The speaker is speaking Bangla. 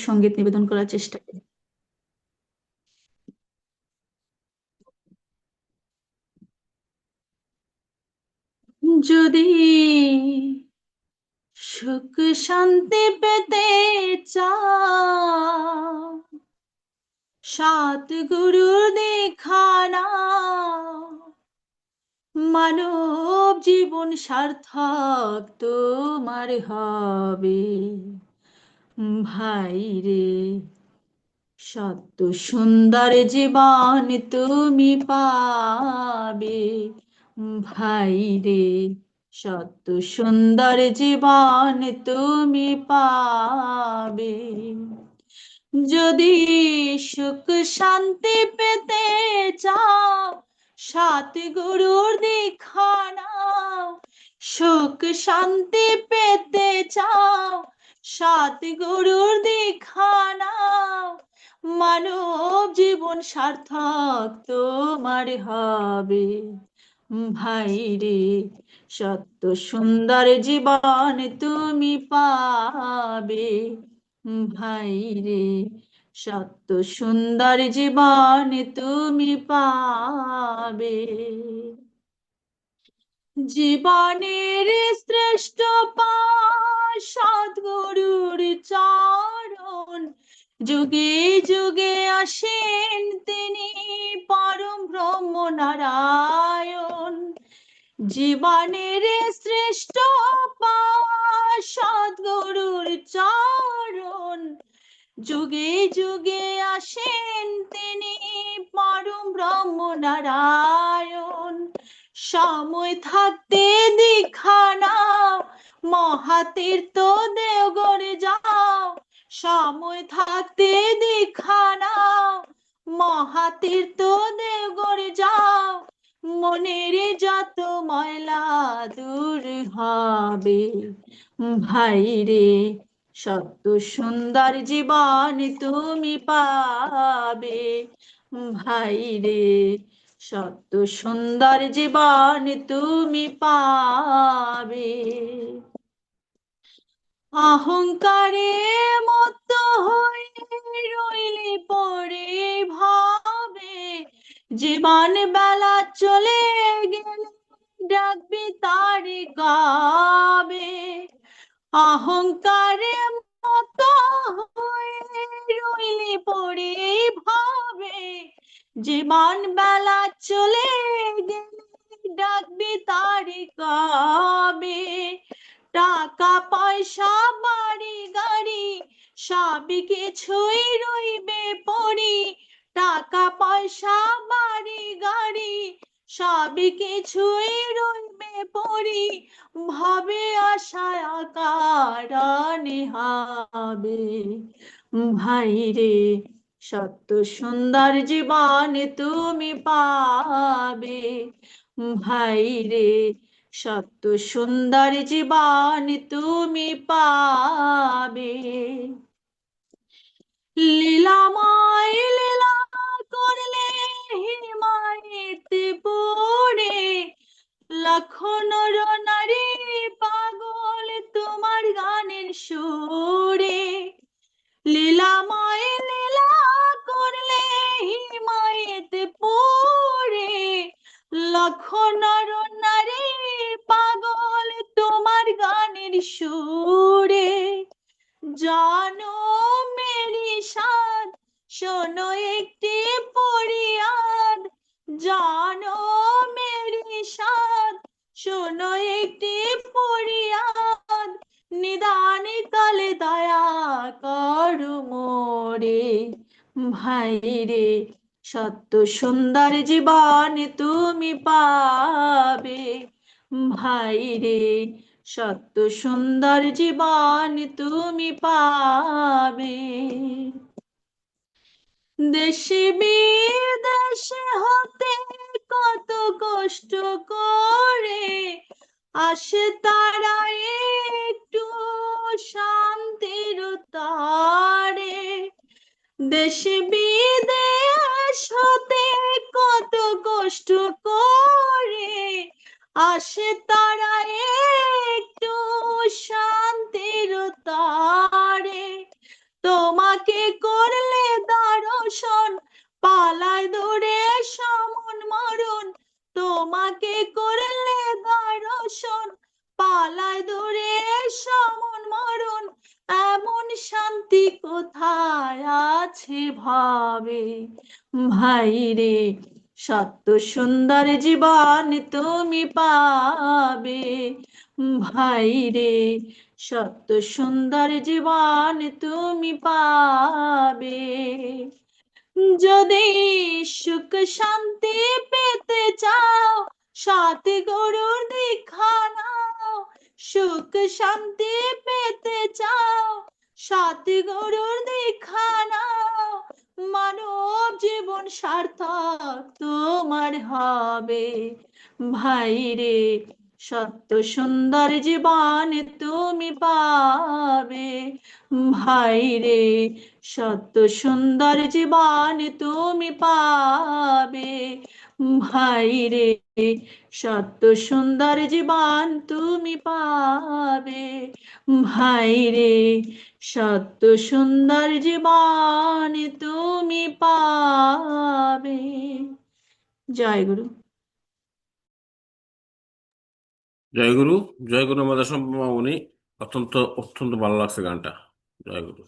সঙ্গীত নিবেদন করার চেষ্টা করি। যদি সুখ শান্তি পেতে চাও, সাত গুরুর দেখা নাও, মানব জীবন সার্থক তোমার হবে। ভাই রে, সত্য সুন্দর জীবন তুমি পাবে। ভাই রে, সত্য সুন্দর জীবন তুমি পাবে। যদি সুখ শান্তি পেতে চাও, সাত গুরুর দীক্ষা নাও। সুখ শান্তি পেতে চাও, সাত গুরুর দীক্ষা নাও, মানব জীবন সার্থক তোমার হবে। ভাই রে, সত্য সুন্দর জীবন তুমি পাবে। ভাই রে, সত্য সুন্দর জীবন তুমি পাবে। জীবনের শ্রেষ্ঠ পাঠ সদ্গুরুর চরণ, যুগে যুগে আসেন তিনি পরম ব্রহ্ম নারায়ণ। জীবনের শ্রেষ্ঠ পাঠ সদ্গুরুর চরণ, যুগে যুগে আসেন তিনি পরম ব্রহ্ম নারায়ণ। সময় থাকতে দীক্ষা নাও, মহাতীর্থ দেওঘরে যাও। সময় থাকতে দীক্ষা নাও, মহাতীর্থ দেওঘরে যাও, মনের যত ময়লা দূর হবে। ভাই রে, সত্য সুন্দর জীবন তুমি পাবে। ভাই রে, সত্য সুন্দর জীবন তুমি পাবে। অহংকারে মত্ত হয়ে রইলে পড়ে ভাবে, জীবন বেলা চলে গেলে ডাকবি তারি গাবে। অহংকারে মত হয়ে রইলে পড়ে ভাবে, জীবন বেলা চলে গেলে ডাকবি তারি গাবে। টাকা পয়সা বাড়ি গাড়ি সবই কিছুই রইবে পড়ি, টাকা পয়সা বাড়ি গাড়ি সবই কিছুই রইবে পড়ি, ভবে আশায় কারণে হবে। ভাই রে, সত্য সুন্দর জীবন তুমি পাবে। ভাই রে, সত্য সুন্দর জীবন তুমি পাবে। লীলাময় লীলা করলে হিমায়িতে পড়ে, লাখো নর নারী পাগল তোমার গানের সুরে। লীলাময় লীলা করলে হিমায়িতে পড়ে, লাখো নর নারী পাগল তোমার গানের সুরে। জানো মেরি সাধ, শোনো একটি ফরিয়াদ। জানো মেরি সাধ, শোনো একটি ফরিয়াদ। নিদান কালে দয়া করো মোরে। ভাই রে, সত্য সুন্দর জীবন তুমি পাবে। ভাই রে, সত্য সুন্দর জীবন তুমি পাবে। দেশে বিদেশে হতে কত কষ্ট করে আসে তারা একটু শান্তির তারে। দেশে বিদেশ হতে কত কষ্ট করে আসে তারা একটু শান্তির তারে। তোমার তোমাকে করলে দর্শন, পালায় দূরে সমন মরণ। তোমাকে করলে দর্শন, পালায় দূরে সমন মরণ। এমন শান্তি কোথায় আছে ভাবে, ভাই রে সত্য সুন্দর জীবন তুমি পাবে, ভাই রে সত্য সুন্দর জীবন তুমি পাবে। যদি সুখ শান্তি পেতে চাও, সাথে গরুর দীক্ষা নাও। সুখ শান্তি পেতে চাও, সাথে গরুর দীক্ষা নাও। মানব জীবন সার্থক তোমার হবে, ভাই রে সত্য সুন্দর জীবন তুমি পাবে, ভাই রে সত্য সুন্দর জীবন তুমি পাবে, ভাই রে সত্য সুন্দর জীবন তুমি পাবে, ভাই রে সত্য সুন্দর জীবন তুমি পাবে। জয় গুরু। জয়গুরু। জয়গুরু মাদাসম্ভব মামনি, অত্যন্ত অত্যন্ত ভালো লাগছে গানটা। জয়গুরু।